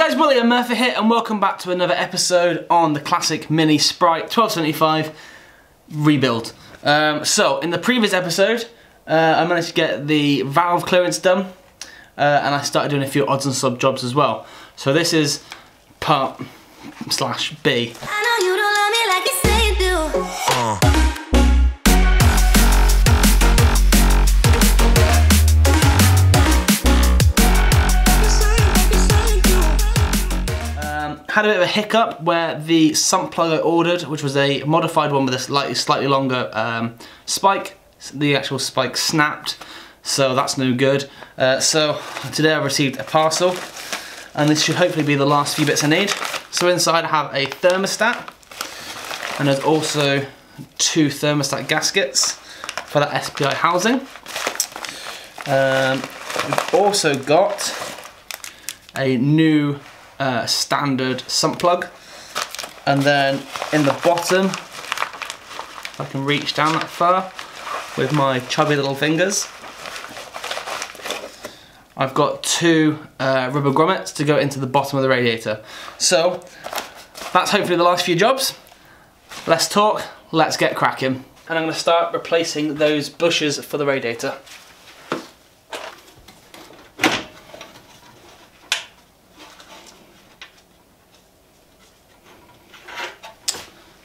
guys, Willie and Murphy here, and welcome back to another episode on the classic Mini Sprite 1275 rebuild. So, in the previous episode, I managed to get the valve clearance done, and I started doing a few odds and sub jobs as well. So this is part / B. I know you don't love me like you say you do. Had a bit of a hiccup where the sump plug I ordered, which was a modified one with a slightly longer spike, the actual spike snapped, so that's no good. So today I received a parcel, and this should hopefully be the last few bits I need. So inside I have a thermostat, and there's also 2 thermostat gaskets for that SPI housing. We've also got a new standard sump plug, and then in the bottom, if I can reach down that far with my chubby little fingers, I've got 2 rubber grommets to go into the bottom of the radiator. So that's hopefully the last few jobs. Let's talk, let's get cracking. And I'm going to start replacing those bushes for the radiator.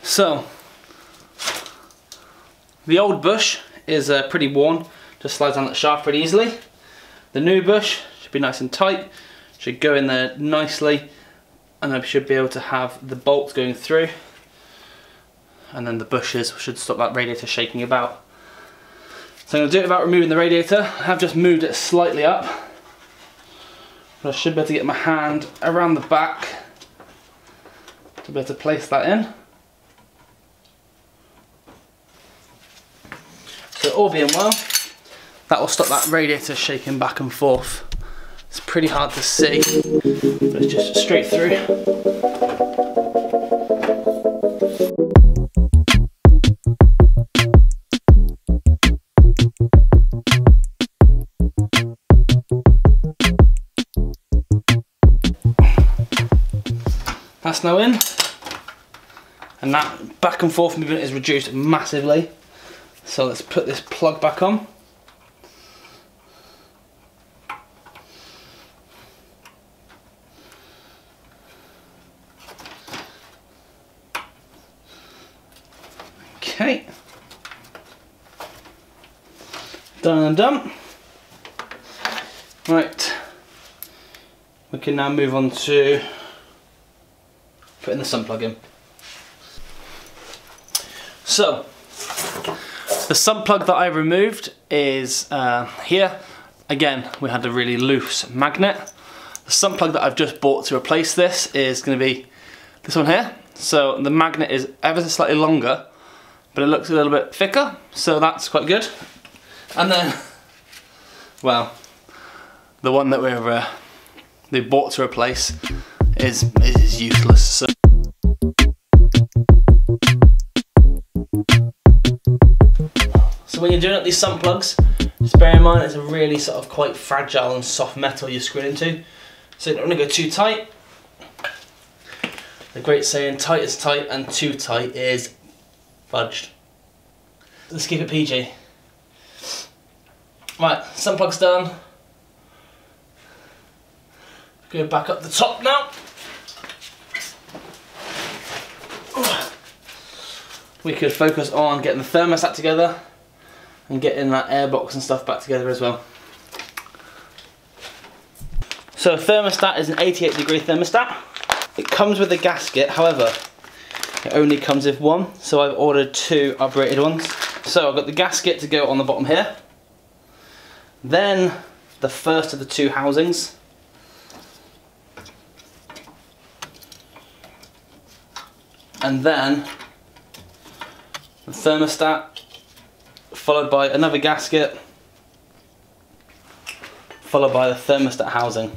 So, the old bush is pretty worn, just slides down that shaft pretty easily. The new bush should be nice and tight, should go in there nicely, and I should be able to have the bolts going through, and then the bushes should stop that radiator shaking about. So I'm going to do it without removing the radiator. I have just moved it slightly up, but I should be able to get my hand around the back to be able to place that in. So all being well, that will stop that radiator shaking back and forth. It's pretty hard to see, but it's just straight through. That's now in, and that back and forth movement is reduced massively. So let's put this plug back on. Okay. Done and done. Right. We can now move on to putting the sump plug in. So, the sump plug that I removed is here. Again, we had a really loose magnet. The sump plug that I've just bought to replace this is going to be this one here. So the magnet is ever so slightly longer, but it looks a little bit thicker, so that's quite good. And then, well, the one that they bought to replace is useless. So when you're doing up these sump plugs, just bear in mind it's a really sort of quite fragile and soft metal you're screwing into. So you don't want to go too tight. The great saying, tight is tight and too tight is fudged. Let's keep it PG. Right, sump plug's done. Go back up the top now. We could focus on getting the thermostat together and getting that airbox and stuff back together as well. So thermostat is an 88-degree thermostat. It comes with a gasket, however, it only comes with one, so I've ordered 2 operated ones. So I've got the gasket to go on the bottom here, then the first of the 2 housings, and then the thermostat, followed by another gasket, followed by the thermostat housing.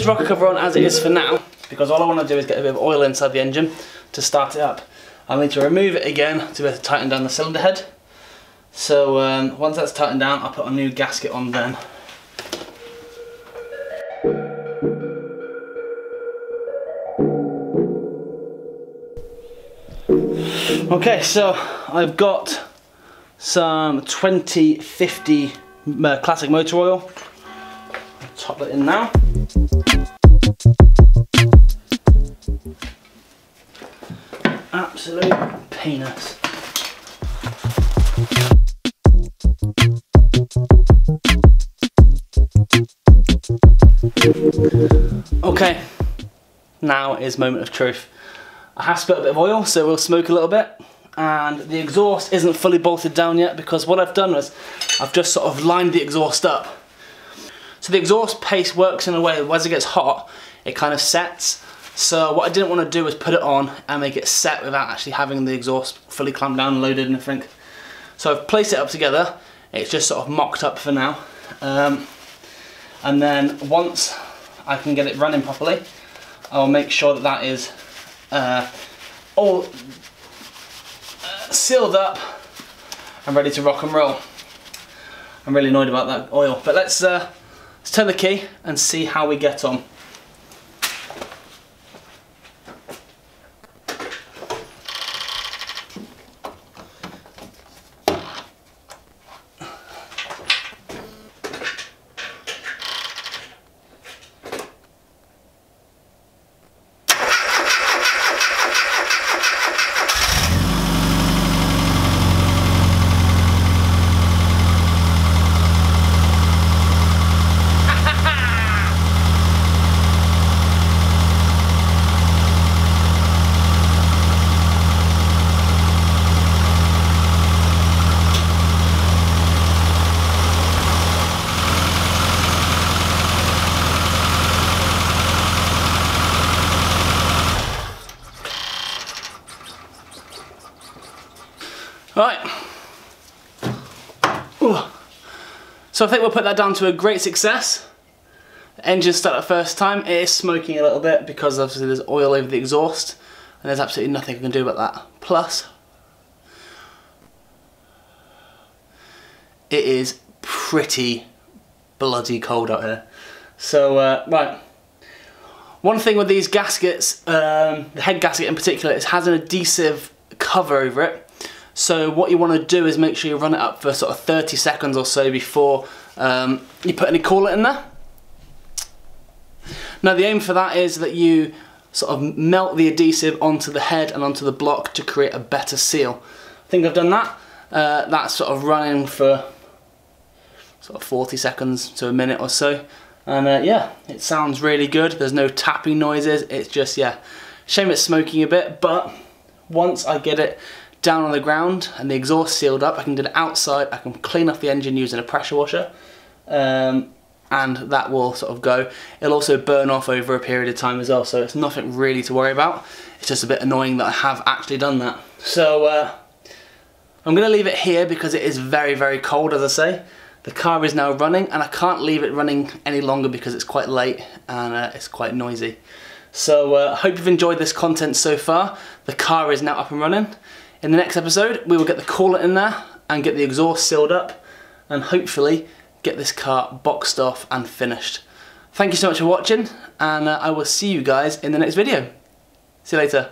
this rocker cover on as it is for now, because all I want to do is get a bit of oil inside the engine to start it up. I'll need to remove it again to be able to tighten down the cylinder head. So once that's tightened down, I'll put a new gasket on then. Okay, so I've got some 2050 classic motor oil. I'll top that in now. Absolute peanuts. Okay, now is moment of truth. I have spilled a bit of oil, so we'll smoke a little bit. And the exhaust isn't fully bolted down yet, because what I've done was I've just sort of lined the exhaust up. So the exhaust paste works in a way, as it gets hot, it kind of sets. So what I didn't want to do was put it on and make it set without actually having the exhaust fully clamped down and loaded and everything. So I've placed it up together. It's just sort of mocked up for now. And then once I can get it running properly, I'll make sure that that is all sealed up and ready to rock and roll. I'm really annoyed about that oil, but let's turn the key and see how we get on. Right, ooh. So I think we'll put that down to a great success. The engine started the first time. It is smoking a little bit because obviously there's oil over the exhaust, and there's absolutely nothing I can do about that. Plus, it is pretty bloody cold out here. So, right. One thing with these gaskets, the head gasket in particular, it has an adhesive cover over it. So what you want to do is make sure you run it up for sort of 30 seconds or so before you put any coolant in there. Now the aim for that is that you sort of melt the adhesive onto the head and onto the block to create a better seal. I think I've done that. That's sort of running for sort of 40 seconds to a minute or so. And yeah, it sounds really good. There's no tapping noises. It's just, yeah, shame it's smoking a bit, but once I get it down on the ground and the exhaust sealed up, I can do it outside. I can clean off the engine using a pressure washer, and that will sort of go. It'll also burn off over a period of time as well, so it's nothing really to worry about. It's just a bit annoying that I have actually done that. So I'm going to leave it here because it is very, very cold, as I say. The car is now running, and I can't leave it running any longer because it's quite late and it's quite noisy. So I hope you've enjoyed this content so far. The car is now up and running. In the next episode, we will get the coolant in there and get the exhaust sealed up and hopefully get this car boxed off and finished. Thank you so much for watching, and I will see you guys in the next video. See you later.